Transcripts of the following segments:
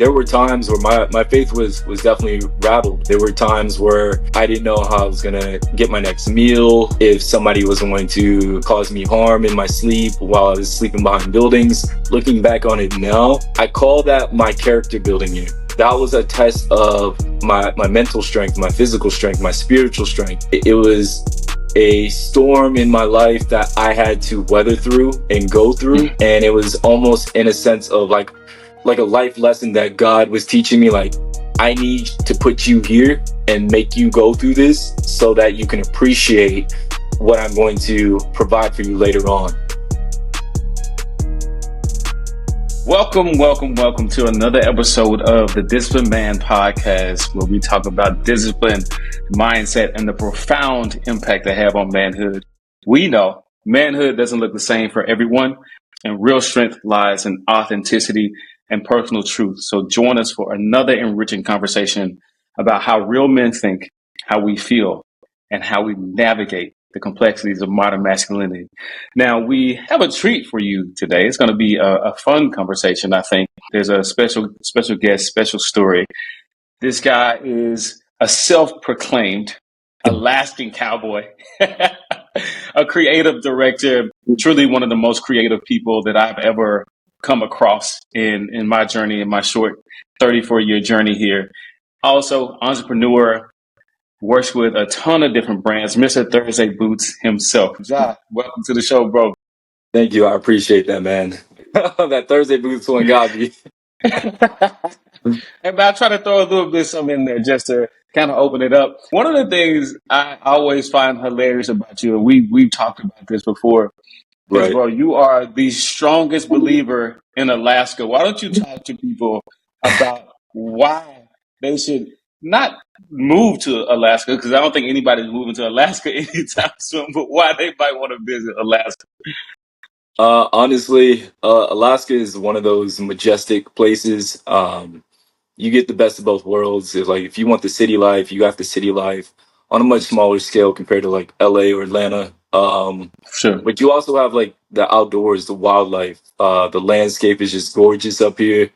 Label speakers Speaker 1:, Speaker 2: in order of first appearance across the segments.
Speaker 1: there were times where my faith was definitely rattled. There were times where I didn't know how I was gonna get my next meal, if somebody was going to cause me harm in my sleep while I was sleeping behind buildings. Looking back on it now, I call that my character building year. That was a test of my mental strength, my physical strength, my spiritual strength. It was a storm in my life that I had to weather through and go through. And it was almost in a sense of like a life lesson that God was teaching me, like, I need to put you here and make you go through this so that you can appreciate what I'm going to provide for you later on.
Speaker 2: Welcome to another episode of the Disciplined Man podcast, where we talk about discipline, mindset, and the profound impact they have on manhood. We know manhood doesn't look the same for everyone, and real strength lies in authenticity and personal truth. So join us for another enriching conversation about how real men think, how we feel, and how we navigate the complexities of modern masculinity. Now, we have a treat for you today. It's going to be a fun conversation, I think. There's a special guest, special story. This guy is a self-proclaimed Alaskan cowboy, a creative director, truly one of the most creative people that I've ever come across in my journey, in my short 34-year journey here. Also, entrepreneur, works with a ton of different brands. Mr. Thursday Boots himself. Jai, welcome to the show, bro.
Speaker 1: Thank you. I appreciate that, man. That Thursday Boots one got me.
Speaker 2: And I try to throw a little bit of something in there just to kind of open it up. One of the things I always find hilarious about you, and we've talked about this before, is,
Speaker 1: Right.
Speaker 2: bro, you are the strongest believer in Alaska. Why don't you talk to people about why they should not move to Alaska? Because I don't think anybody's moving to Alaska anytime soon, but why they might want to visit Alaska.
Speaker 1: Honestly, Alaska is one of those majestic places. You get the best of both worlds. It's like, if you want the city life, you got the city life on a much smaller scale compared to like LA or Atlanta.
Speaker 2: Sure.
Speaker 1: But you also have like the outdoors, the wildlife. The landscape is just gorgeous up here.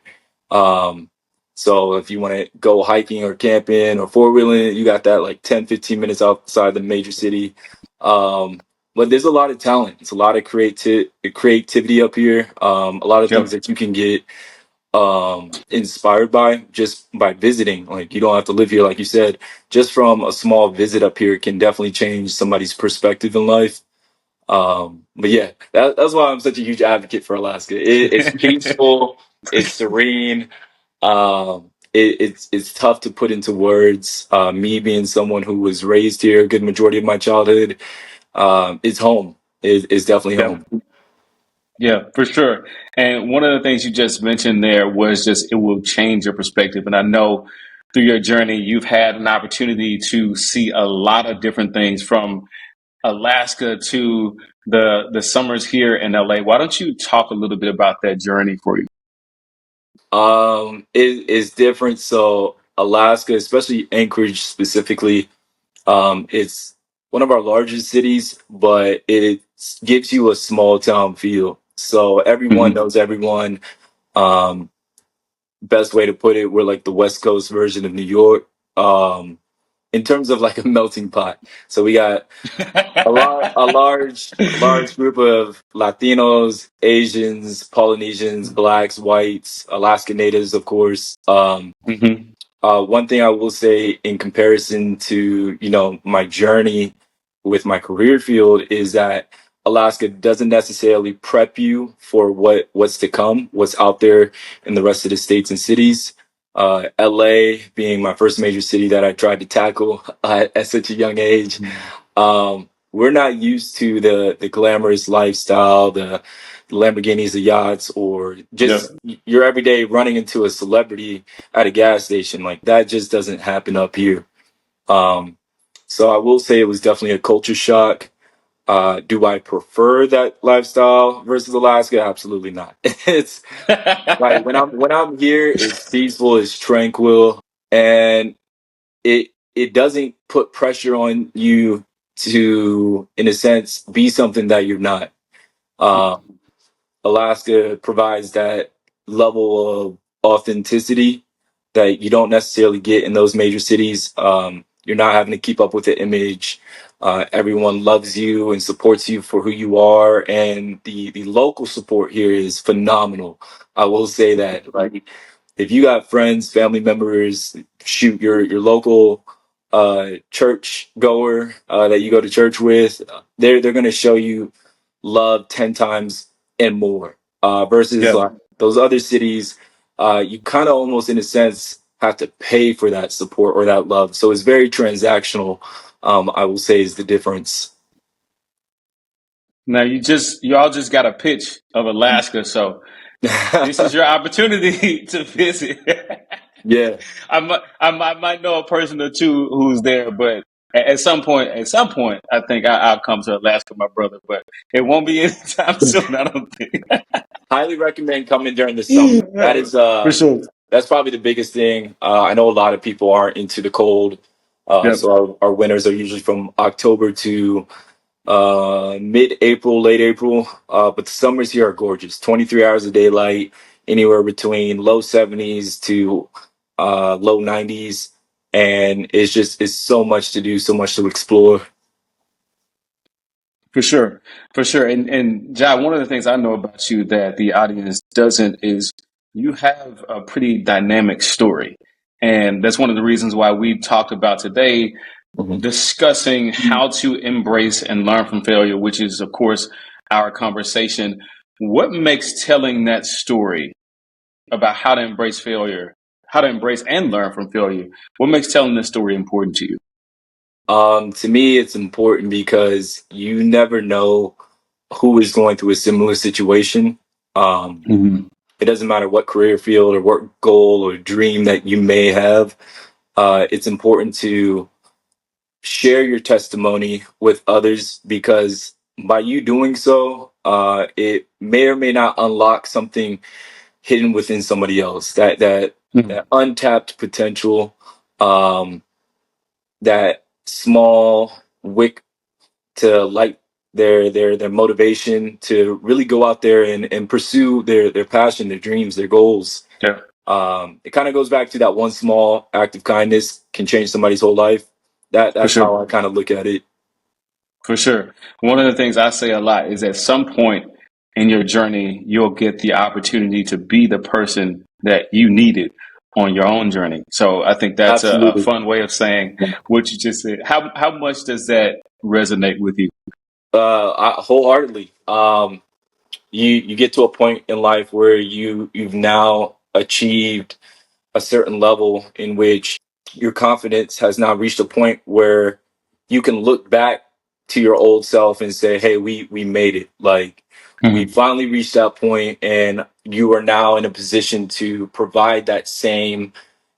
Speaker 1: So if you want to go hiking or camping or four-wheeling, you got that like 10, 15 minutes outside the major city. But there's a lot of talent. It's a lot of creativity up here. A lot of things that you can get inspired by just by visiting. Like, you don't have to live here, like you said. Just from a small visit up here can definitely change somebody's perspective in life. But yeah, that's why I'm such a huge advocate for Alaska. It's peaceful, it's serene. It's tough to put into words. Me being someone who was raised here a good majority of my childhood, it's home. It's definitely home.
Speaker 2: Yeah, for sure. And one of the things you just mentioned there was just it will change your perspective. And I know through your journey, you've had an opportunity to see a lot of different things, from Alaska to the summers here in LA. Why don't you talk a little bit about that journey for you?
Speaker 1: It's different. So Alaska, especially Anchorage specifically, it's one of our largest cities, but it gives you a small town feel. So everyone knows everyone. Um, Best way to put it, we're like the West Coast version of New York. In terms of like a melting pot. So we got a large group of Latinos, Asians, Polynesians, Blacks, Whites, Alaska Natives, of course. One thing I will say in comparison to, my journey with my career field is that Alaska doesn't necessarily prep you for what's to come, what's out there in the rest of the states and cities. LA being my first major city that I tried to tackle at such a young age. We're not used to the glamorous lifestyle, the Lamborghinis, the yachts, or just your everyday running into a celebrity at a gas station. Like, that just doesn't happen up here. So I will say it was definitely a culture shock. Do I prefer that lifestyle versus Alaska? Absolutely not. It's like, when I'm here, it's peaceful, it's tranquil, and it doesn't put pressure on you to, in a sense, be something that you're not. Alaska provides that level authenticity that you don't necessarily get in those major cities. You're not having to keep up with the image. Everyone loves you and supports you for who you are, and the local support here is phenomenal. I will say that, like, if you got friends, family members, shoot, your local church goer that you go to church with, they're gonna show you love 10 times and more. Versus
Speaker 2: Yeah.
Speaker 1: like those other cities, you kind of almost in a sense have to pay for that support or that love. So it's very transactional. I will say is the difference.
Speaker 2: Now y'all just got a pitch of Alaska, so this is your opportunity to visit.
Speaker 1: Yeah.
Speaker 2: I might know a person or two who's there, but at some point, I think I'll come to Alaska, with my brother. But it won't be anytime soon. I don't think.
Speaker 1: Highly recommend coming during the summer. That is
Speaker 2: For sure.
Speaker 1: that's probably the biggest thing. I know a lot of people aren't into the cold.
Speaker 2: Yep.
Speaker 1: So our winters are usually from October to mid-April, late April. But the summers here are gorgeous. 23 hours of daylight, anywhere between low 70s to low 90s. And it's so much to do, so much to explore.
Speaker 2: For sure, for sure. And Jai, one of the things I know about you that the audience doesn't is you have a pretty dynamic story. And that's one of the reasons why we talked about today
Speaker 1: Mhm.
Speaker 2: discussing how to embrace and learn from failure, which is, of course, our conversation. What makes telling that story about how to embrace failure, how to embrace and learn from failure, what makes telling this story important to you?
Speaker 1: To me, it's important because you never know who is going through a similar situation. Um,
Speaker 2: Mm-hmm.
Speaker 1: it doesn't matter what career field or what goal or dream that you may have. It's important to share your testimony with others because by you doing so, it may or may not unlock something hidden within somebody else. That untapped potential, um, that small wick to light their motivation to really go out there and pursue their passion, their dreams, their goals.
Speaker 2: Yeah.
Speaker 1: It kind of goes back to that one small act of kindness can change somebody's whole life.
Speaker 2: For
Speaker 1: That's
Speaker 2: sure.
Speaker 1: how I kind of look at it.
Speaker 2: For sure. One of the things I say a lot is at some point in your journey, you'll get the opportunity to be the person that you needed on your own journey. So I think that's a
Speaker 1: Absolutely.
Speaker 2: fun way of saying what you just said. How much does that resonate with you?
Speaker 1: Wholeheartedly. You get to a point in life where you've now achieved a certain level in which your confidence has now reached a point where you can look back to your old self and say, "Hey, we made it. Like we
Speaker 2: Mhm.
Speaker 1: finally reached that point, and you are now in a position to provide that same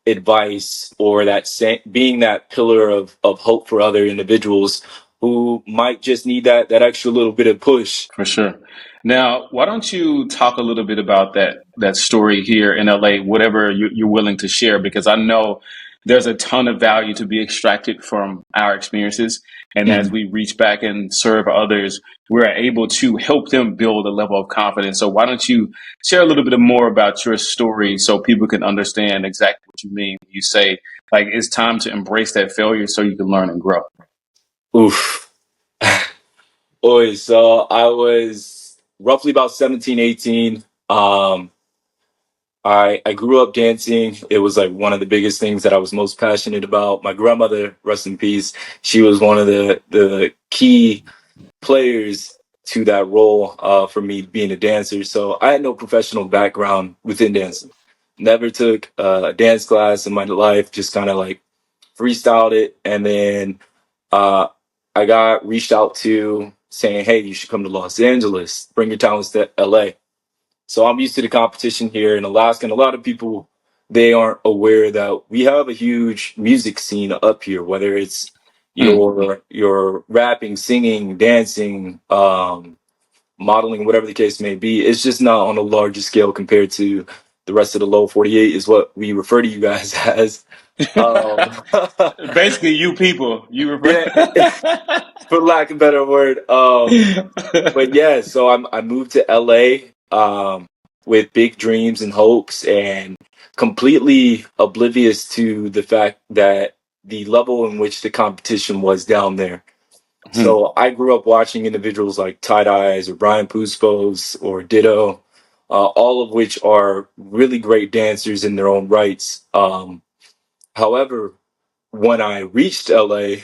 Speaker 1: advice or that same being that pillar of hope for other individuals who might just need that extra little bit of push."
Speaker 2: For sure. Now, why don't you talk a little bit about that story here in LA, whatever you're willing to share, because I know there's a ton of value to be extracted from our experiences. And as
Speaker 1: Mhm.
Speaker 2: we reach back and serve others, we're able to help them build a level of confidence. So why don't you share a little bit more about your story so people can understand exactly what you mean when you say, like, it's time to embrace that failure so you can learn and grow.
Speaker 1: Oof. Boy, so I was roughly about 17, 18. I grew up dancing. It was like one of the biggest things that I was most passionate about. My grandmother, rest in peace, she was one of the key players to that role for me being a dancer. So I had no professional background within dancing. Never took a dance class in my life, just kind of like freestyled it. And then uh, I got reached out to saying, "Hey, you should come to Los Angeles, bring your talents to LA." So I'm used to the competition here in Alaska, and a lot of people, they aren't aware that we have a huge music scene up here, whether it's
Speaker 2: Mm,
Speaker 1: your rapping, singing, dancing, modeling, whatever the case may be. It's just not on a larger scale compared to the rest of the low 48 is what we refer to you guys as. Um,
Speaker 2: Basically, you people, you
Speaker 1: yeah, for lack of a better word. But yeah, so I moved to LA. with big dreams and hopes and completely oblivious to the fact that the level in which the competition was down there.
Speaker 2: Mhm.
Speaker 1: So I grew up watching individuals like Tight Eyes or Brian Puspos or Ditto, all of which are really great dancers in their own rights. However, when I reached LA,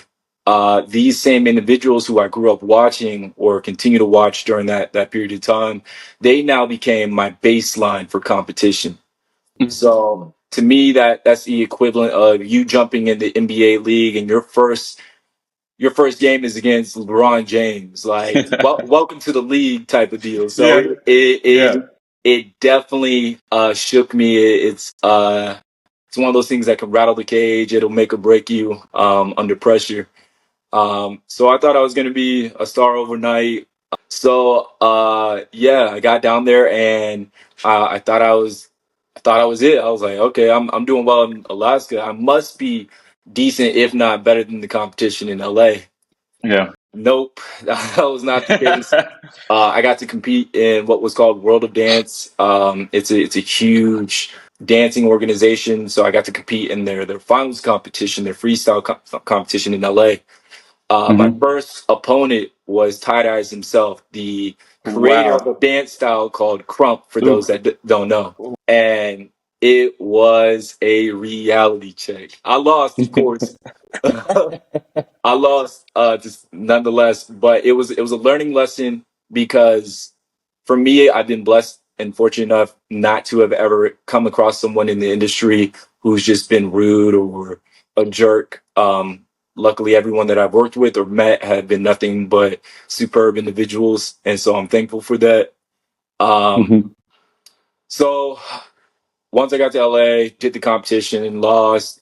Speaker 1: these same individuals who I grew up watching or continue to watch during that period of time, they now became my baseline for competition. So to me, that's the equivalent of you jumping in the NBA league and your first game is against LeBron James. Like, welcome to the league type of deal. So
Speaker 2: Yeah. Yeah.
Speaker 1: it definitely shook me. It's one of those things that can rattle the cage. It'll make or break you under pressure. So I thought I was going to be a star overnight. So yeah, I got down there and I thought I was it. I was like, okay, I'm doing well in Alaska. I must be decent, if not better than the competition in LA.
Speaker 2: Yeah.
Speaker 1: Nope, that was not the case. I got to compete in what was called World of Dance. It's a huge dancing organization, so I got to compete in their finals competition, their freestyle competition in LA. My
Speaker 2: Mhm.
Speaker 1: first opponent was Tight Eyes himself, the creator of
Speaker 2: Wow.
Speaker 1: a dance style called Crump, for those
Speaker 2: Ooh.
Speaker 1: that don't know. And it was a reality check. I lost, of course. I lost, just nonetheless, but it was a learning lesson because for me, I've been blessed and fortunate enough not to have ever come across someone in the industry who's just been rude or a jerk. Luckily, everyone that I've worked with or met have been nothing but superb individuals, and so I'm thankful for that. Um,
Speaker 2: Mhm.
Speaker 1: so once I got to LA, did the competition and lost.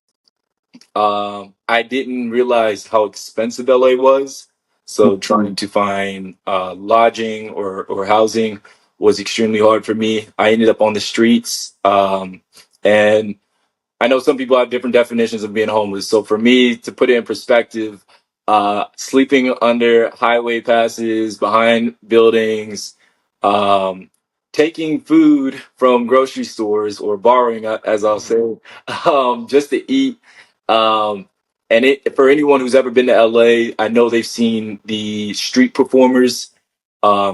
Speaker 1: I didn't realize how expensive LA was. So trying to find lodging or housing was extremely hard for me. I ended up on the streets. And I know some people have different definitions of being homeless. So for me, to put it in perspective, sleeping under highway passes, behind buildings, um, taking food from grocery stores or borrowing, as I'll say, just to eat. Um, and for anyone who's ever been to LA, I know they've seen the street performers,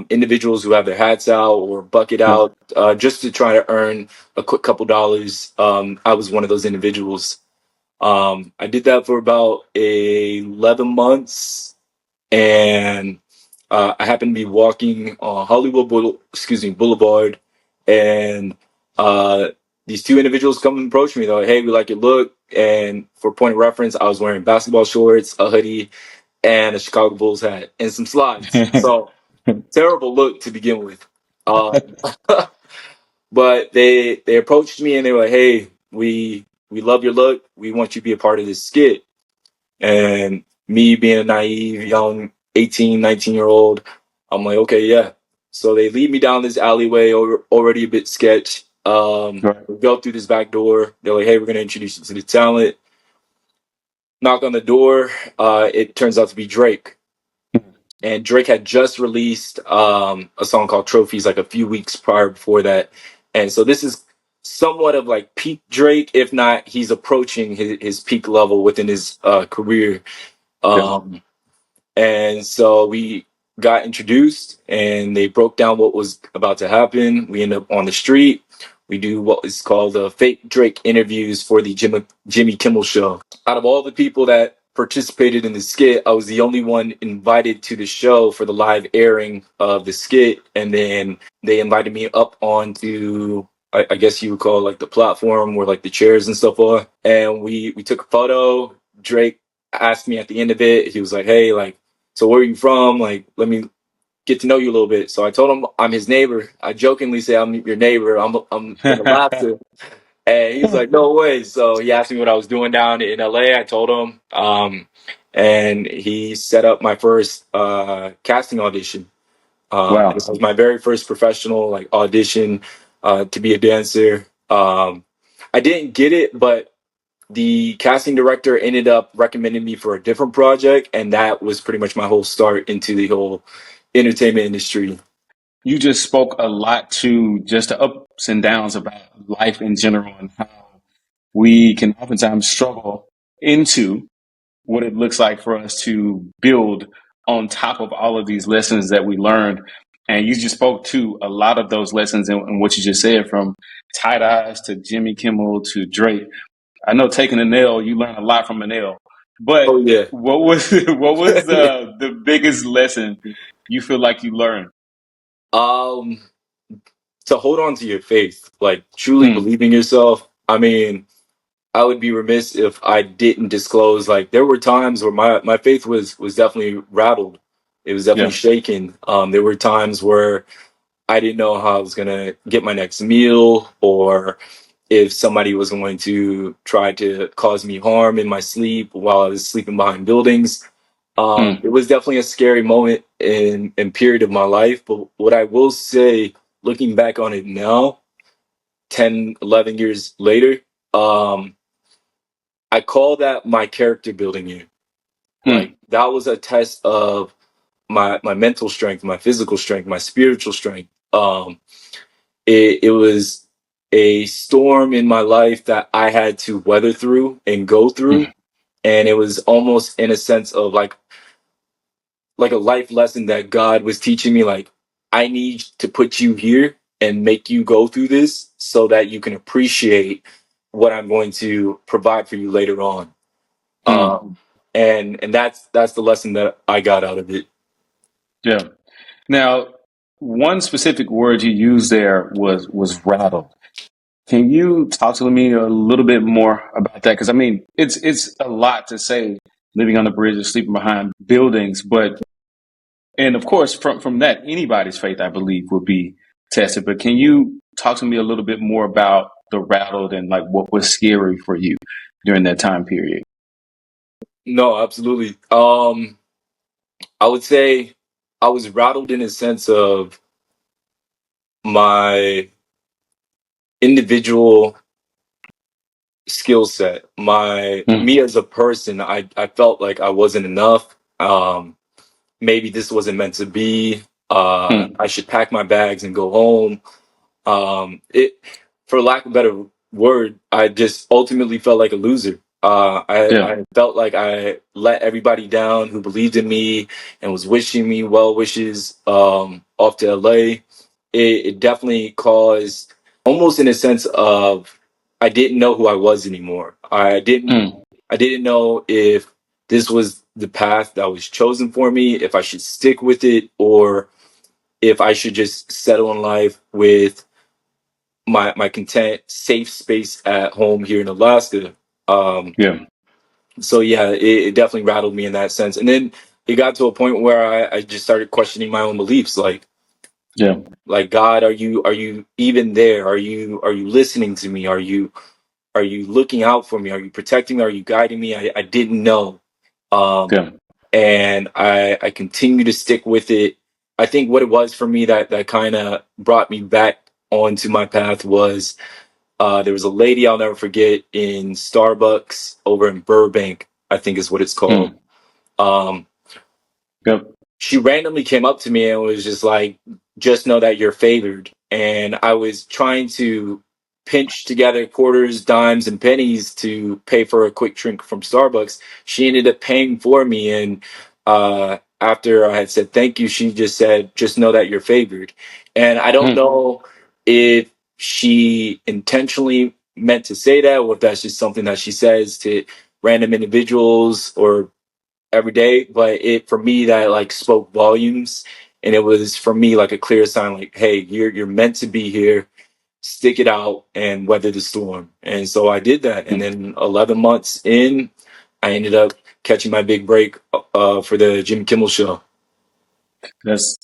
Speaker 1: individuals who have their hats out or bucket
Speaker 2: Yeah.
Speaker 1: out, just to try to earn a quick couple dollars. I was one of those individuals. I did that for about 11 months, and I happened to be walking on Boulevard, and uh, these two individuals come and approach me. They're like, "Hey, we like your look." And for point of reference, I was wearing basketball shorts, a hoodie, and a Chicago Bulls hat, and some slides. So terrible look to begin with. Um, but they approached me and they were like, "Hey, we love your look. We want you to be a part of this skit." And me being a naive, young 18, 19-year-old, I'm like, okay, yeah. So they lead me down this alleyway, already a bit sketch.
Speaker 2: Right.
Speaker 1: We go through this back door. They're like, hey, we're going to introduce you to the talent. Knock on the door. It turns out to be Drake. And Drake had just released a song called Trophies like a few weeks prior before that. And so this is somewhat of like peak Drake, if not, he's approaching his peak level within his career.
Speaker 2: Yeah.
Speaker 1: Um, and so we got introduced and they broke down what was about to happen. We end up on the street. We do what is called fake Drake interviews for the Jimmy Kimmel Show. Out of all the people that participated in the skit, I was the only one invited to the show for the live airing of the skit. And then they invited me up onto, I guess you would call it like the platform where like the chairs and stuff are. And we took a photo. Drake asked me at the end of it, he was like, hey, like, so where are you from? Like, let me get to know you a little bit. So I told him I'm his neighbor. I jokingly say I'm your neighbor. I'm in Alaska. And he was like, no way. So he asked me what I was doing down in LA. I told him. And he set up my first casting audition.
Speaker 2: Wow.
Speaker 1: This was my very first professional like audition to be a dancer. I didn't get it, but the casting director ended up recommending me for a different project, and that was pretty much my whole start into the whole entertainment industry.
Speaker 2: you just spoke a lot to just the ups and downs about life in general and how we can oftentimes struggle into what it looks like for us to build on top of all of these lessons that we learned. And you just spoke to a lot of those lessons in what you just said, from tight eyes to Jimmy Kimmel to Drake. I know taking a nail, you learn a lot from a nail. But
Speaker 1: Oh yeah.
Speaker 2: what was what was the biggest lesson you feel like you learned?
Speaker 1: um to hold on to your faith, like truly
Speaker 2: Mm,
Speaker 1: believing yourself. I mean, I would be remiss if I didn't disclose. Like there were times where my faith was definitely rattled. It was definitely
Speaker 2: yeah.
Speaker 1: shaken. There were times where I didn't know how I was gonna get my next meal, or if somebody was going to try to cause me harm in my sleep while I was sleeping behind buildings. It
Speaker 2: Mm,
Speaker 1: was definitely a scary moment in period of my life. But what I will say, looking back on it now, 10, 11 years later, um, I call that my character building year. Like
Speaker 2: mm,
Speaker 1: that was a test of my mental strength, my physical strength, my spiritual strength. It was a storm in my life that I had to weather through and go through,
Speaker 2: mm,
Speaker 1: and it was almost in a sense of like a life lesson that God was teaching me. Like, I need to put you here and make you go through this so that you can appreciate what I'm going to provide for you later on.
Speaker 2: mm.
Speaker 1: And that's the lesson that I got out of it.
Speaker 2: Yeah. Now, one specific word you used there was rattled. Can you talk to me a little bit more about that? Because I mean, it's a lot to say, living on the bridge or sleeping behind buildings, but and of course, from that, anybody's faith, I believe, will be tested. But can you talk to me a little bit more about the rattled and like what was scary for you during that time period?
Speaker 1: No, absolutely. I would say I was rattled in a sense of my individual skill set, my
Speaker 2: Mm,
Speaker 1: me as a person. I felt like I wasn't enough. Maybe this wasn't meant to be.
Speaker 2: mm,
Speaker 1: I should pack my bags and go home. It, for lack of a better word, I just ultimately felt like a loser.
Speaker 2: yeah.
Speaker 1: I felt like I let everybody down who believed in me and was wishing me well wishes, off to LA. It definitely caused, almost in a sense of, I didn't know who I was anymore.
Speaker 2: Mm,
Speaker 1: I didn't know if this was the path that was chosen for me, if I should stick with it, or if I should just settle in life with my content, safe space at home here in Alaska. Um,
Speaker 2: yeah.
Speaker 1: so yeah, it definitely rattled me in that sense. And then it got to a point where I just started questioning my own beliefs.
Speaker 2: Yeah.
Speaker 1: Like God, are you even there? Are you listening to me? Are you looking out for me? Are you protecting me? Are you guiding me? I didn't know. Um,
Speaker 2: Yeah.
Speaker 1: and I continue to stick with it. I think what it was for me that kind of brought me back onto my path was, there was a lady I'll never forget in Starbucks over in Burbank, I think is what it's called.
Speaker 2: Mm,
Speaker 1: Um,
Speaker 2: yep.
Speaker 1: she randomly came up to me and was just like, just know that you're favored. And I was trying to pinch together quarters, dimes, and pennies to pay for a quick drink from Starbucks. She ended up paying for me. And after I had said thank you, she just said, just know that you're favored. And I don't
Speaker 2: Mm,
Speaker 1: know if she intentionally meant to say that, or if that's just something that she says to random individuals or every day, but it, for me, that like spoke volumes, and it was for me like a clear sign, like, hey, you're meant to be here, stick it out and weather the storm. And so I did that, and
Speaker 2: mm.
Speaker 1: then 11 months in, I ended up catching my big break for the Jimmy Kimmel Show.
Speaker 2: That's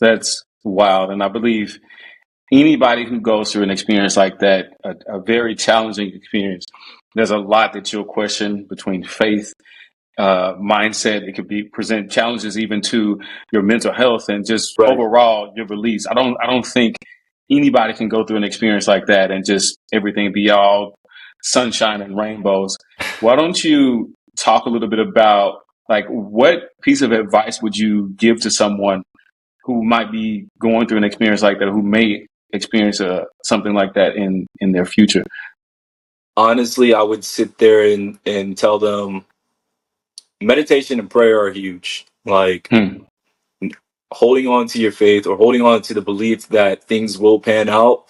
Speaker 2: wild, and I believe anybody who goes through an experience like that, a very challenging experience, there's a lot that you'll question between faith, mindset. It could be present challenges even to your mental health and just
Speaker 1: Right.
Speaker 2: overall your beliefs. I don't think anybody can go through an experience like that and just everything be all sunshine and rainbows. Why don't you talk a little bit about like what piece of advice would you give to someone who might be going through an experience like that, who may experience something like that in their future?
Speaker 1: Honestly, I would sit there and tell them meditation and prayer are huge. Like
Speaker 2: Hmm.
Speaker 1: holding on to your faith or holding on to the belief that things will pan out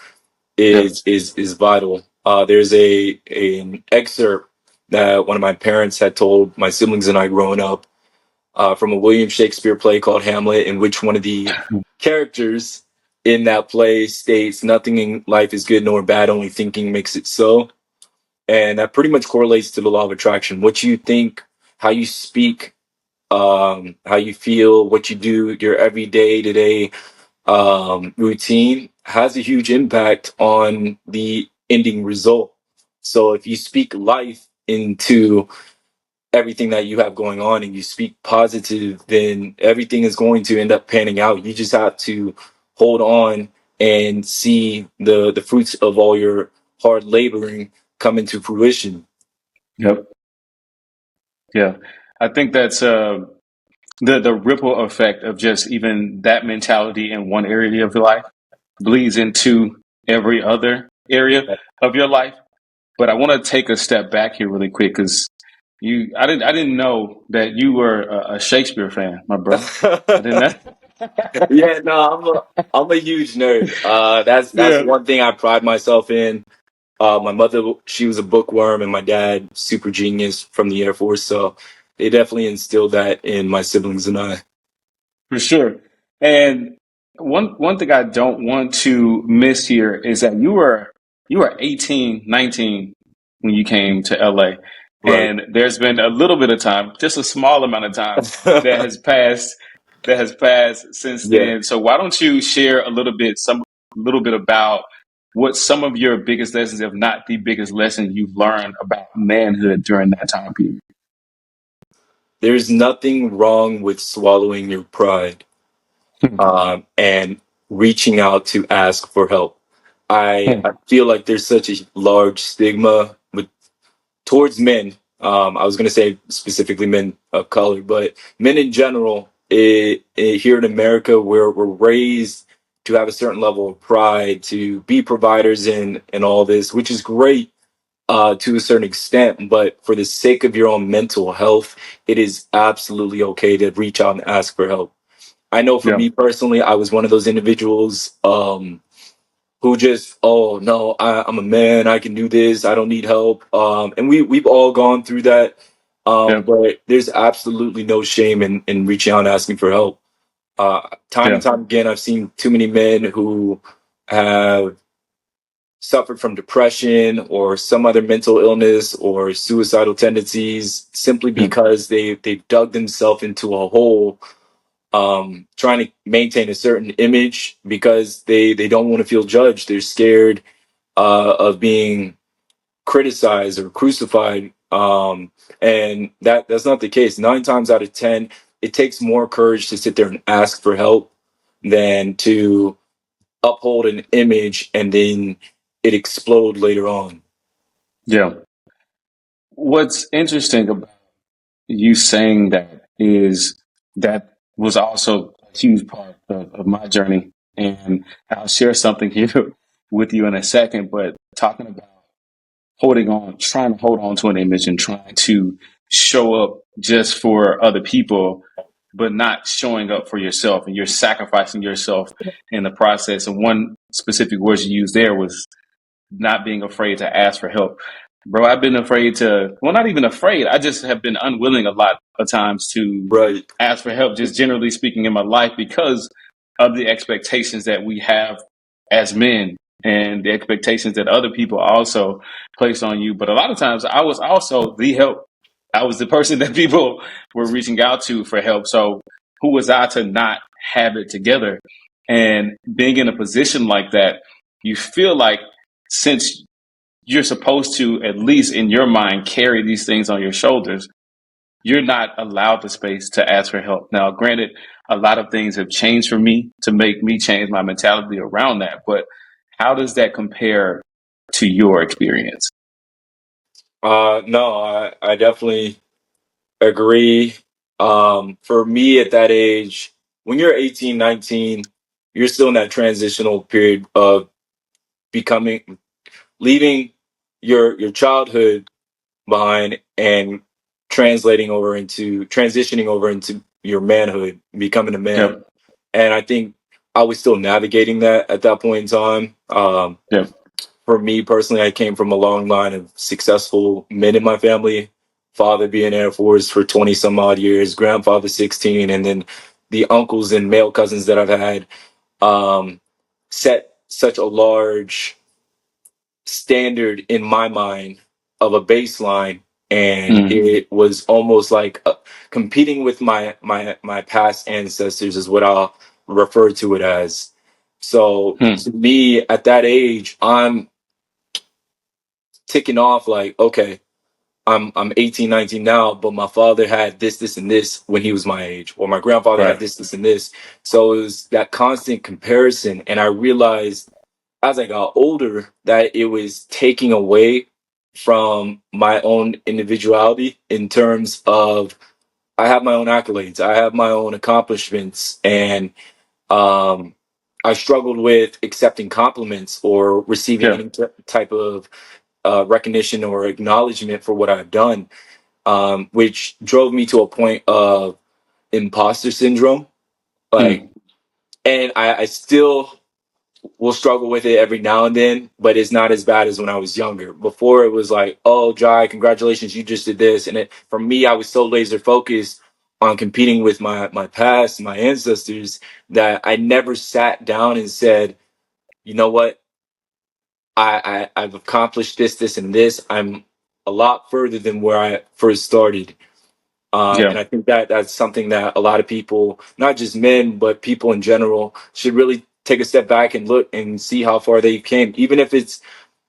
Speaker 2: Yep.
Speaker 1: is vital. There's an excerpt that one of my parents had told my siblings and I growing up, from a William Shakespeare play called Hamlet, in which one of the characters in that play states, "Nothing in life is good nor bad, only thinking makes it so." And that pretty much correlates to the law of attraction. What you think, how you speak, how you feel, what you do, your everyday to day routine has a huge impact on the ending result. So if you speak life into everything that you have going on and you speak positive, then everything is going to end up panning out. You just have to hold on and see the fruits of all your hard laboring come into fruition.
Speaker 2: Yep. Yeah. I think that's the ripple effect of just even that mentality in one area of your life bleeds into every other area of your life. But I want to take a step back here really quick because I didn't know that you were a Shakespeare fan, my brother. I didn't know.
Speaker 1: Yeah, no, I'm a huge nerd. That's
Speaker 2: Yeah,
Speaker 1: one thing I pride myself in. My mother, she was a bookworm, and my dad, super genius from the Air Force. So they definitely instilled that in my siblings and I.
Speaker 2: for sure. And one thing I don't want to miss here is that you were 18, 19 when you came to LA.
Speaker 1: Right.
Speaker 2: And there's been a little bit of time, just a small amount of time that has passed since
Speaker 1: Yeah.
Speaker 2: then. So why don't you share a little bit about what some of your biggest lessons, if not the biggest lesson you've learned about manhood during that time period?
Speaker 1: There's nothing wrong with swallowing your pride, and reaching out to ask for help. I feel like there's such a large stigma with towards men. I was going to say specifically men of color, but men in general. Here in America, where we're raised to have a certain level of pride, to be providers and all this, which is great to a certain extent. But for the sake of your own mental health, it is absolutely okay to reach out and ask for help. I know for
Speaker 2: Yeah,
Speaker 1: me personally, I was one of those individuals. Who just, oh no, I'm a man, I can do this, I don't need help. And we've all gone through that.
Speaker 2: yeah,
Speaker 1: But there's absolutely no shame in reaching out and asking for help. Time and
Speaker 2: yeah,
Speaker 1: time again, I've seen too many men who have suffered from depression or some other mental illness or suicidal tendencies simply
Speaker 2: yeah,
Speaker 1: because they've dug themselves into a hole, trying to maintain a certain image because they don't want to feel judged. They're scared of being criticized or crucified. And that's not the case. 9 times out of 10, it takes more courage to sit there and ask for help than to uphold an image and then it explode later on.
Speaker 2: yeah. What's interesting about you saying that is that was also a huge part of my journey. And I'll share something here with you in a second, but talking about holding on, trying to hold on to an image and trying to show up just for other people, but not showing up for yourself, and you're sacrificing yourself in the process. And one specific word you used there was not being afraid to ask for help. Bro, I've been afraid to, well, not even afraid. I just have been unwilling a lot of times to
Speaker 1: Right.
Speaker 2: ask for help, just generally speaking in my life, because of the expectations that we have as men and the expectations that other people also place on you. But a lot of times I was also the help. I was the person that people were reaching out to for help. So who was I to not have it together? And being in a position like that, you feel like since you're supposed to, at least in your mind, carry these things on your shoulders, you're not allowed the space to ask for help. Now, granted, a lot of things have changed for me to make me change my mentality around that. But how does that compare to your experience?
Speaker 1: No, I definitely agree. For me at that age, when you're 18, 19, you're still in that transitional period of becoming, leaving your childhood behind and transitioning over into your manhood, becoming a man.
Speaker 2: Yep.
Speaker 1: And I think I was still navigating that at that point in time.
Speaker 2: Yep.
Speaker 1: For me personally, I came from a long line of successful men in my family. Father being Air Force for 20 some odd years, grandfather 16, and then the uncles and male cousins that I've had um, set such a large standard in my mind of a baseline, and
Speaker 2: Mm.
Speaker 1: it was almost like competing with my past ancestors is what I'll refer to it as. So
Speaker 2: Mm.
Speaker 1: to me at that age, I'm ticking off like, okay, I'm 18, 19 now, but my father had this and this when he was my age, or my grandfather had
Speaker 2: Right.
Speaker 1: this and this. So it was that constant comparison, and I realized as I got older that it was taking away from my own individuality in terms of I have my own accolades, I have my own accomplishments, and um, I struggled with accepting compliments or receiving
Speaker 2: Yeah.
Speaker 1: any type of recognition or acknowledgement for what I've done, which drove me to a point of imposter syndrome. Like,
Speaker 2: Mm.
Speaker 1: and I still will struggle with it every now and then, but it's not as bad as when I was younger. Before it was like, oh, Jai, congratulations, you just did this. And for me, I was so laser focused on competing with my past, my ancestors, that I never sat down and said, you know what, I've accomplished this, and this. I'm a lot further than where I first started. And
Speaker 2: Yeah.
Speaker 1: I think that that's something that a lot of people, not just men, but people in general, should really take a step back and look and see how far they came, even if it's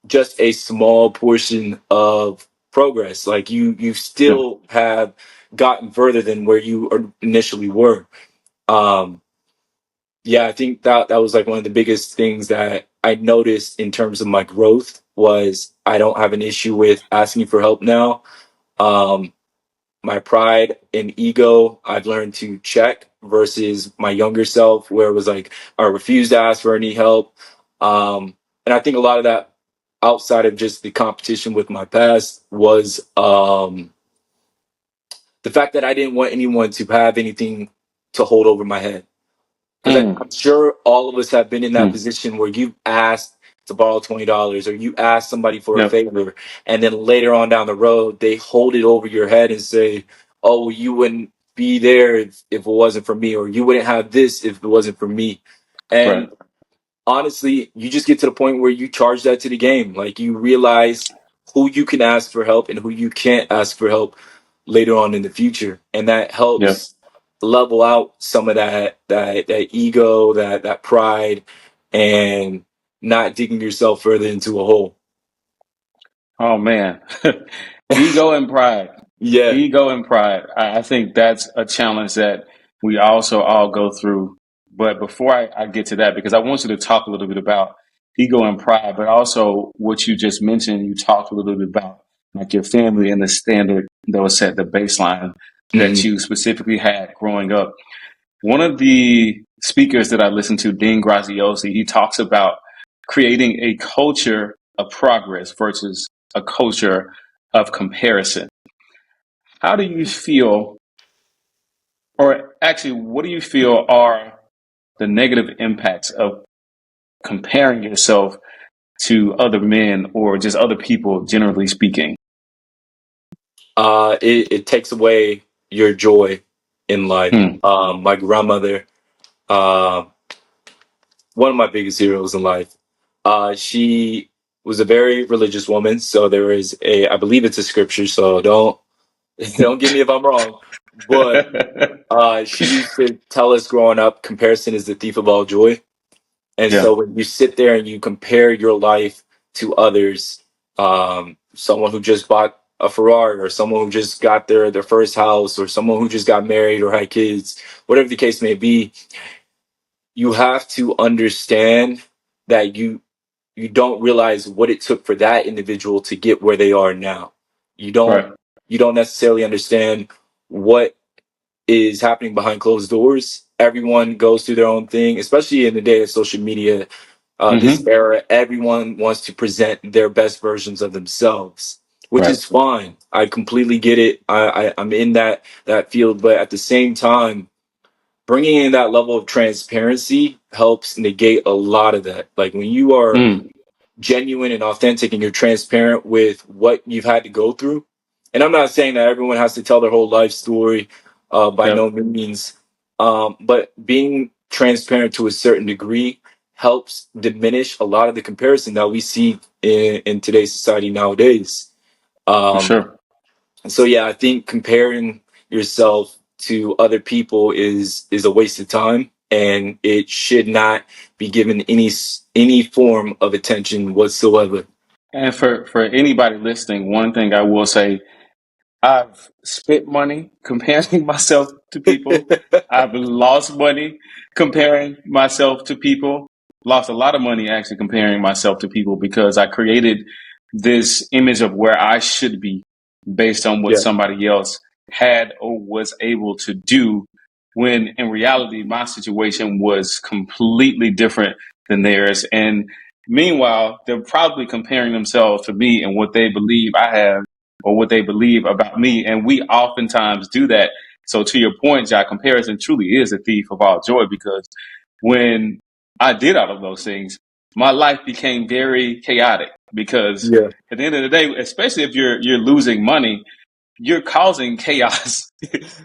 Speaker 1: just a small portion of progress. Like you
Speaker 2: Yeah.
Speaker 1: still have gotten further than where you initially were. Um, yeah, I think that was like one of the biggest things that I noticed in terms of my growth was I don't have an issue with asking for help now. Um, my pride and ego I've learned to check versus my younger self where it was like I refused to ask for any help. And I think a lot of that outside of just the competition with my past was the fact that I didn't want anyone to have anything to hold over my head. Because
Speaker 2: Mm.
Speaker 1: I'm sure all of us have been in that
Speaker 2: Mm.
Speaker 1: position where you've asked to borrow $20 or you ask somebody for a
Speaker 2: Yep.
Speaker 1: favor, and then later on down the road, they hold it over your head and say, oh, you wouldn't be there if it wasn't for me, or you wouldn't have this if it wasn't for me.
Speaker 2: Right.
Speaker 1: And honestly, you just get to the point where you charge that to the game. Like you realize who you can ask for help and who you can't ask for help later on in the future. And that
Speaker 2: Yep.
Speaker 1: helps level out some of that ego, that pride, and not digging yourself further into a hole.
Speaker 2: Oh man. Ego and pride.
Speaker 1: Yeah.
Speaker 2: Ego and pride. I think that's a challenge that we also all go through. But before I get to that, because I want you to talk a little bit about ego and pride, but also what you just mentioned, you talked a little bit about like your family and the standard that was set, the baseline that
Speaker 1: Mhm.
Speaker 2: you specifically had growing up. One of the speakers that I listened to, Dean Graziosi, he talks about creating a culture of progress versus a culture of comparison. How do you feel, or actually, what do you feel are the negative impacts of comparing yourself to other men or just other people, generally speaking?
Speaker 1: It takes away your joy in life.
Speaker 2: Hmm.
Speaker 1: My grandmother, uh, one of my biggest heroes in life. She was a very religious woman, so there is I believe it's a scripture, so don't don't get me if I'm wrong, but she used to tell us growing up, comparison is the thief of all joy. And
Speaker 2: Yeah.
Speaker 1: so when you sit there and you compare your life to others, someone who just bought a Ferrari or someone who just got their first house or someone who just got married or had kids, whatever the case may be, you have to understand that you don't realize what it took for that individual to get where they are now. You don't
Speaker 2: Right.
Speaker 1: you don't necessarily understand what is happening behind closed doors. Everyone goes through their own thing, especially in the day of social media. This
Speaker 2: Mm-hmm.
Speaker 1: era, everyone wants to present their best versions of themselves, which
Speaker 2: Right.
Speaker 1: is fine. I completely get it. I'm in that field, but at the same time, bringing in that level of transparency helps negate a lot of that. Like when you are
Speaker 2: Mm.
Speaker 1: genuine and authentic and you're transparent with what you've had to go through. And I'm not saying that everyone has to tell their whole life story, by
Speaker 2: Yep.
Speaker 1: no means. But being transparent to a certain degree helps diminish a lot of the comparison that we see in today's society nowadays.
Speaker 2: For
Speaker 1: Um,
Speaker 2: sure.
Speaker 1: so yeah, I think comparing yourself to other people is a waste of time, and it should not be given any form of attention whatsoever.
Speaker 2: And for anybody listening, one thing I will say, I've spent money comparing myself to people. I've lost money comparing myself to people. Lost a lot of money actually comparing myself to people because I created this image of where I should be based on what
Speaker 1: Yeah,
Speaker 2: somebody else had or was able to do, when in reality my situation was completely different than theirs. And meanwhile, they're probably comparing themselves to me and what they believe I have or what they believe about me. And we oftentimes do that. So to your point, Jack, comparison truly is a thief of all joy, because when I did all of those things, my life became very chaotic, because
Speaker 1: yeah,
Speaker 2: at the end of the day, especially if you're losing money, you're causing chaos.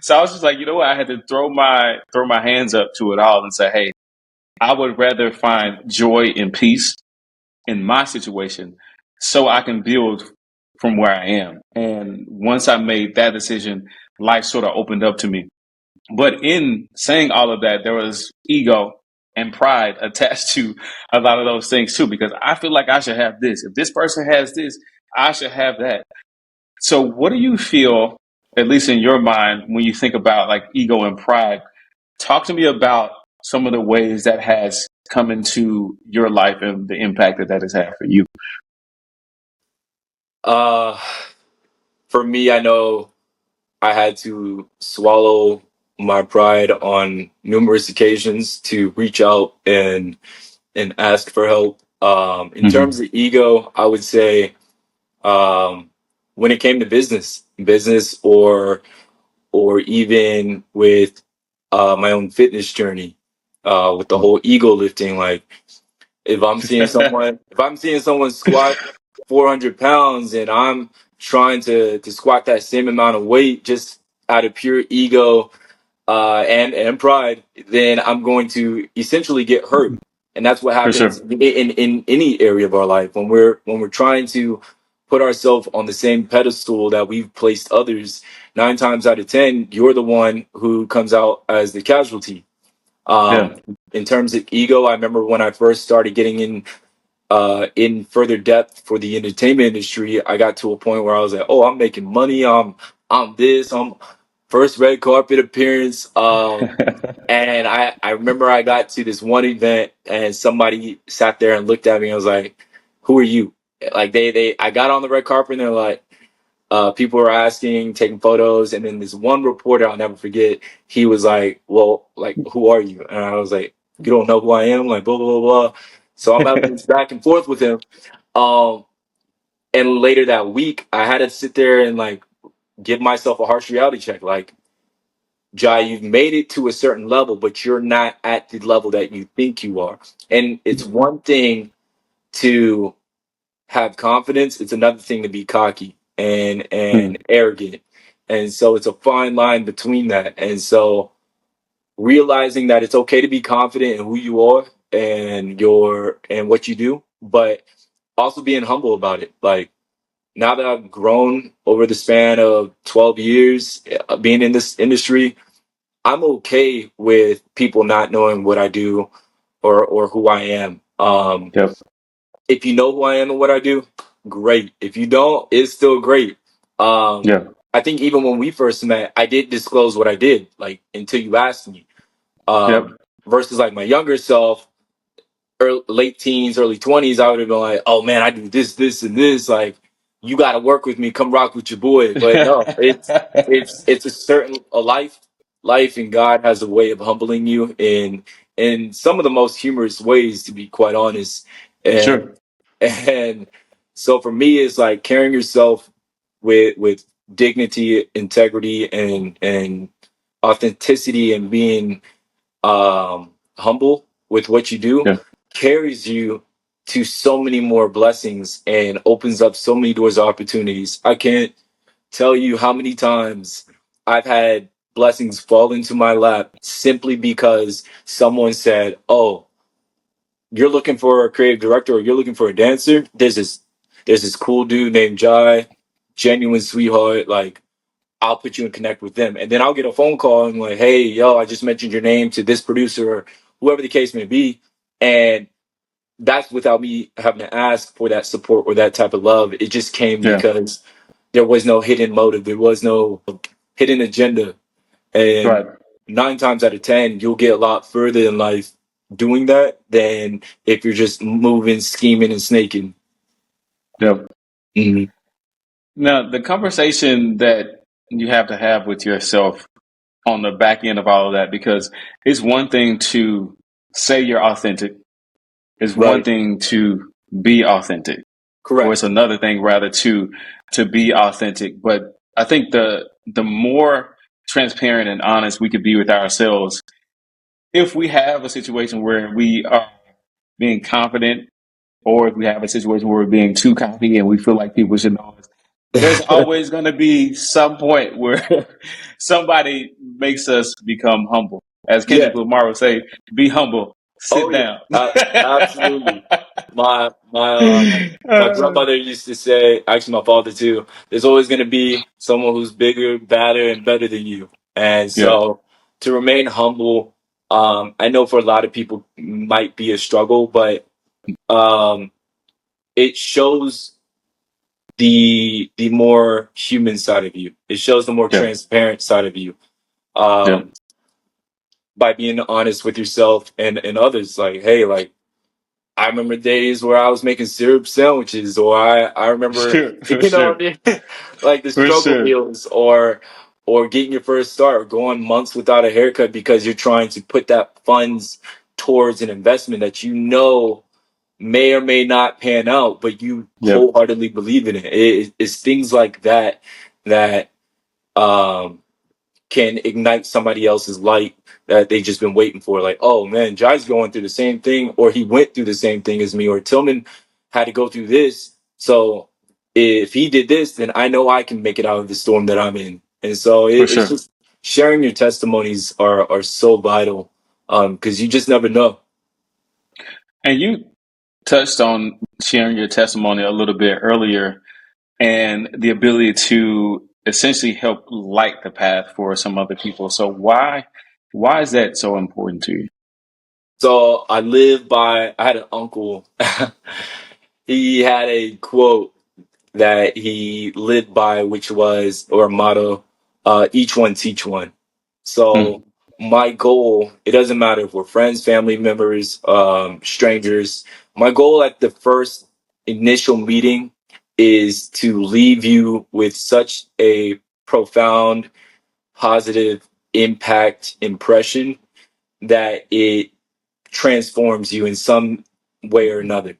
Speaker 2: So I was just like, you know what? I had to throw my hands up to it all and say, hey, I would rather find joy and peace in my situation so I can build from where I am. And once I made that decision, life sort of opened up to me. But in saying all of that, there was ego and pride attached to a lot of those things too, because I feel like I should have this. If this person has this, I should have that. So what do you feel, at least in your mind, when you think about like ego and pride? Talk to me about some of the ways that has come into your life and the impact that that has had for you.
Speaker 1: uh, for me, I know I had to swallow my pride on numerous occasions to reach out and ask for help. In terms
Speaker 2: Hmm.
Speaker 1: of ego, I would say, when it came to business, or even with my own fitness journey, with the whole ego lifting. Like if I'm seeing someone squat 400 pounds and I'm trying to squat that same amount of weight just out of pure ego, and pride, then I'm going to essentially get hurt. And that's what
Speaker 2: For
Speaker 1: happens
Speaker 2: sure.
Speaker 1: in any area of our life when we're trying to put ourselves on the same pedestal that we've placed others. 9 times out of 10, you're the one who comes out as the casualty.
Speaker 2: Yeah.
Speaker 1: Um, in terms of ego, I remember when I first started getting in further depth for the entertainment industry, I got to a point where I was like, oh, I'm making money. I'm first red carpet appearance. And I remember I got to this one event and somebody sat there and looked at me and was like, who are you? Like I got on the red carpet and they're like, people were asking, taking photos. And then this one reporter, I'll never forget, he was like, well, like, who are you? And I was like, you don't know who I am? Like, blah, blah, blah, blah. So I'm having this back and forth with him. Um, and later that week, I had to sit there and like give myself a harsh reality check. Like, Jai, you've made it to a certain level, but you're not at the level that you think you are. And it's one thing to have confidence, it's another thing to be cocky and
Speaker 2: Mm.
Speaker 1: arrogant. And so it's a fine line between that. And so realizing that it's okay to be confident in who you are and what you do, but also being humble about it. Like now that I've grown over the span of 12 years being in this industry, I'm okay with people not knowing what I do or who I am.
Speaker 2: Yep.
Speaker 1: If you know who I am and what I do, great. If you don't, it's still great. Um,
Speaker 2: Yeah.
Speaker 1: I think even when we first met, I did disclose what I did, like until you asked me.
Speaker 2: Yep.
Speaker 1: Versus like my younger self, late teens, early 20s, I would have been like, oh man, I do this, this, and this. Like, you got to work with me. Come rock with your boy. But no, it's a certain a life. life and God has a way of humbling you in some of the most humorous ways, to be quite honest. And
Speaker 2: Sure.
Speaker 1: and so for me, it's like carrying yourself with dignity, integrity, and authenticity, and being humble with what you do
Speaker 2: Yeah.
Speaker 1: carries you to so many more blessings and opens up so many doors of opportunities. I can't tell you how many times I've had blessings fall into my lap simply because someone said, "Oh, you're looking for a creative director, or you're looking for a dancer. There's this cool dude named Jai, genuine sweetheart. Like, I'll put you in connect with them." And then I'll get a phone call and like, "Hey, yo, I just mentioned your name to this producer," or whoever the case may be. And that's without me having to ask for that support or that type of love. It just came
Speaker 2: Yeah.
Speaker 1: because there was no hidden motive. There was no hidden agenda. And
Speaker 2: Right.
Speaker 1: 9 times out of 10, you'll get a lot further in life doing that than if you're just moving, scheming, and snaking.
Speaker 2: Yeah.
Speaker 1: Mhm.
Speaker 2: Now, the conversation that you have to have with yourself on the back end of all of that, because it's one thing to say you're authentic, it's one
Speaker 1: Right.
Speaker 2: thing to be authentic, or it's
Speaker 1: Correct.
Speaker 2: another thing rather to be authentic. But I think the more transparent and honest we could be with ourselves, if we have a situation where we are being confident, or if we have a situation where we're being too cocky and we feel like people should know us, there's always going to be some point where somebody makes us become humble. As
Speaker 1: Yeah.
Speaker 2: Kendrick Lamar would say, be humble,
Speaker 1: Oh
Speaker 2: sit
Speaker 1: yeah.
Speaker 2: down.
Speaker 1: Absolutely. My grandmother used to say, actually my father too, there's always going to be someone who's bigger, badder, and better than you. And
Speaker 2: Yeah,
Speaker 1: so to remain humble, I know for a lot of people might be a struggle, but um, it shows the more human side of you. It shows the more
Speaker 2: yeah,
Speaker 1: transparent side of you.
Speaker 2: yeah.
Speaker 1: Um, by being honest with yourself and others, like, hey, like, I remember days where I was making syrup sandwiches, or I remember,
Speaker 2: Sure, for
Speaker 1: you know
Speaker 2: sure,
Speaker 1: what I mean? Like the
Speaker 2: for
Speaker 1: struggle
Speaker 2: sure.
Speaker 1: meals, or getting your first start, or going months without a haircut because you're trying to put that funds towards an investment that you know may or may not pan out, but you
Speaker 2: Yep,
Speaker 1: wholeheartedly believe in it. It's things like that that um can ignite somebody else's light that they've just been waiting for. Like, oh man, Jai's going through the same thing, or he went through the same thing as me, or Tillman had to go through this. So if he did this, then I know I can make it out of the storm that I'm in. And so
Speaker 2: for
Speaker 1: it's
Speaker 2: sure.
Speaker 1: just sharing your testimonies are so vital, because you just never know.
Speaker 2: And you touched on sharing your testimony a little bit earlier, and the ability to essentially help light the path for some other people. So why is that so important to you?
Speaker 1: So I had an uncle. He had a quote that he lived by, which was, or a motto, each one teach one. So
Speaker 2: Mm,
Speaker 1: my goal, it doesn't matter if we're friends, family members, strangers. My goal at the first initial meeting is to leave you with such a profound, positive impact impression that it transforms you in some way or another.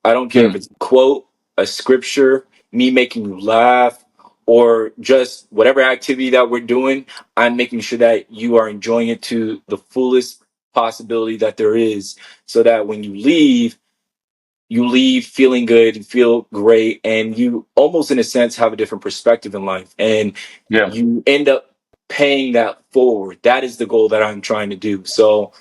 Speaker 1: I don't care if
Speaker 2: mm,
Speaker 1: it's a quote, a scripture, me making you laugh, or just whatever activity that we're doing. I'm making sure that you are enjoying it to the fullest possibility that there is, so that when you leave feeling good, you feel great, and you almost, in a sense, have a different perspective in life. And
Speaker 2: yeah,
Speaker 1: you end up paying that forward. That is the goal that I'm trying to do. So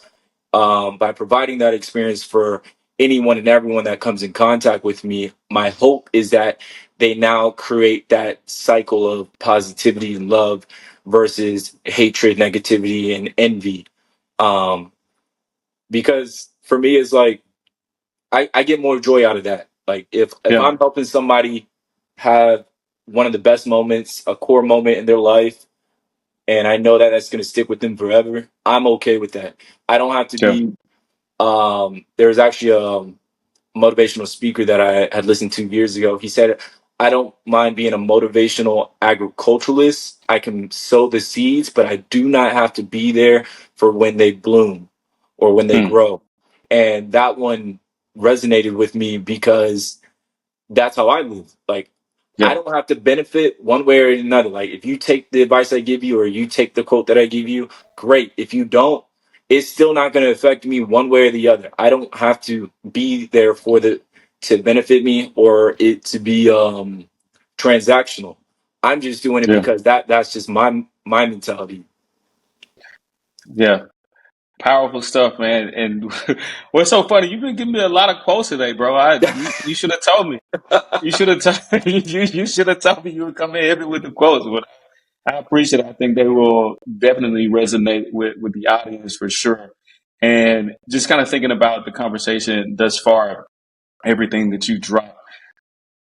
Speaker 1: by providing that experience for anyone and everyone that comes in contact with me, my hope is that they now create that cycle of positivity and love versus hatred, negativity, and envy. Um, because for me, it's like I get more joy out of that. Like if
Speaker 2: yeah,
Speaker 1: I'm helping somebody have one of the best moments, a core moment in their life, and I know that that's going to stick with them forever, I'm okay with that. I don't have to
Speaker 2: yeah,
Speaker 1: be there was actually a motivational speaker that I had listened to years ago. He said, I don't mind being a motivational agriculturalist. I can sow the seeds, but I do not have to be there for when they bloom or when they
Speaker 2: Hmm.
Speaker 1: grow. And that one resonated with me because that's how I live. Like, I
Speaker 2: Yeah.
Speaker 1: don't have to benefit one way or another. Like, if you take the advice I give you or you take the quote that I give you, great. If you don't, it's still not going to affect me one way or the other. I don't have to be there for the to benefit me or it to be transactional. I'm just doing it
Speaker 2: Yeah.
Speaker 1: because that's just my mentality.
Speaker 2: Yeah. Powerful stuff, man. And what's so funny, you've been giving me a lot of quotes today, bro. You should have told me. You should have you should have told me you would come in heavy with the quotes. But I appreciate it. I think they will definitely resonate with the audience for sure. And just kind of thinking about the conversation thus far, everything that you dropped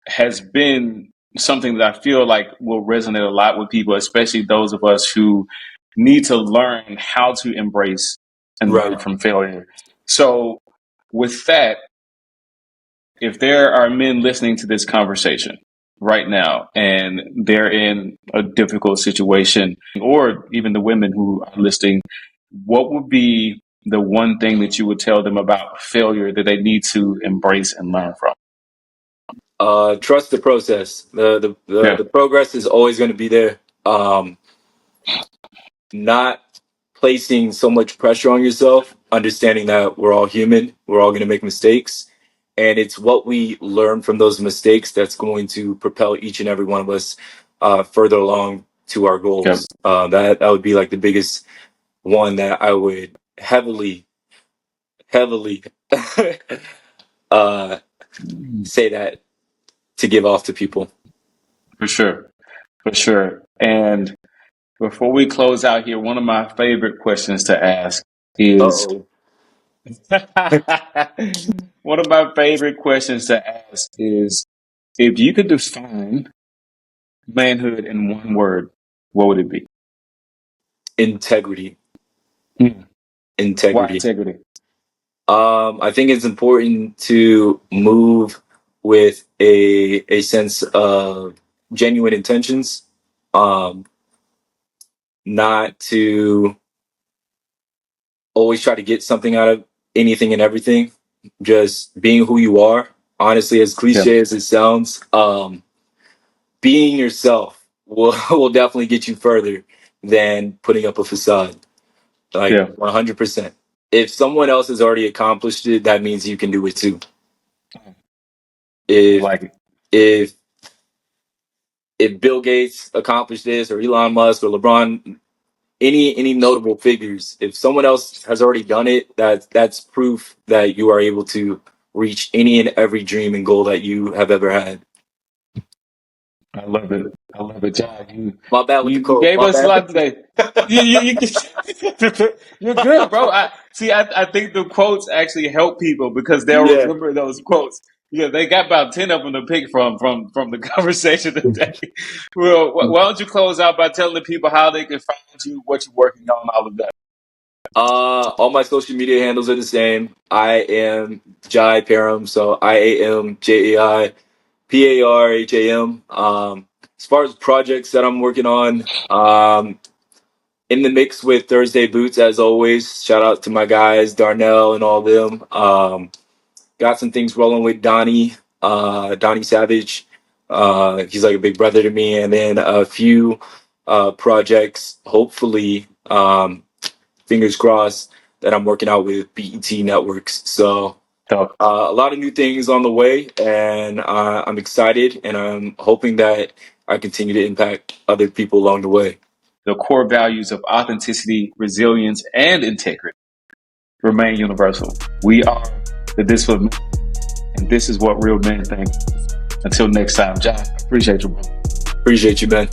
Speaker 2: has been something that I feel like will resonate a lot with people, especially those of us who need to learn how to embrace and learn
Speaker 1: Right.
Speaker 2: from failure. So, with that, if there are men listening to this conversation right now and they're in a difficult situation, or even the women who are listening, what would be the one thing that you would tell them about failure that they need to embrace and learn from?
Speaker 1: Trust the process. The
Speaker 2: Yeah,
Speaker 1: progress is always going to be there. Not placing so much pressure on yourself, understanding that we're all human, we're all going to make mistakes. And it's what we learn from those mistakes that's going to propel each and every one of us further along to our
Speaker 2: yeah,
Speaker 1: goals. That would be like the biggest one that I would heavily uh, say that to give off to people.
Speaker 2: for sure, for sure. And before we close out here, one of my favorite questions to ask is
Speaker 1: Uh-oh.
Speaker 2: one of my favorite questions to ask is if you could define manhood in one word, what would it be?
Speaker 1: Integrity.
Speaker 2: Hmm. Why
Speaker 1: Integrity.
Speaker 2: integrity?
Speaker 1: I think it's important to move with a sense of genuine intentions, um, not to always try to get something out of anything and everything. Just being who you are. Honestly, as
Speaker 2: Yeah,
Speaker 1: cliche as it sounds, being yourself will will definitely get you further than putting up a facade. Like
Speaker 2: yeah,
Speaker 1: 100%. If someone else has already accomplished it, that means you can do it too.
Speaker 2: I
Speaker 1: If
Speaker 2: like it.
Speaker 1: if if Bill Gates accomplished this, or Elon Musk, or LeBron, any notable figures, if someone else has already done it, that's proof that you are able to reach any and every dream and goal that you have ever had.
Speaker 2: I love it. I love it, John.
Speaker 1: My bad with the
Speaker 2: You
Speaker 1: quote.
Speaker 2: gave
Speaker 1: My
Speaker 2: us a
Speaker 1: bad.
Speaker 2: lot today. You you're good, bro. I think the quotes actually help people because they'll
Speaker 1: Yeah.
Speaker 2: remember those quotes. Yeah, they got about 10 of them to pick from the conversation today. Well, why don't you close out by telling the people how they can find you, what you're working on, all of that.
Speaker 1: All my social media handles are the same. I am Jai Parham, so IAMJAIPARHAM. As far as projects that I'm working on, in the mix with Thursday Boots as always. Shout out to my guys, Darnell and all of them. Got some things rolling with Donnie Savage. He's like a big brother to me, and then a few projects, hopefully, fingers crossed, that I'm working out with BET Networks. So
Speaker 2: So
Speaker 1: a lot of new things on the way, and I'm excited, and I'm hoping that I continue to impact other people along the way.
Speaker 2: the core values of authenticity, resilience, and integrity remain universal. We are the discipline, and this is what real men think. Until next time, John, appreciate you, bro.
Speaker 1: Appreciate you, man.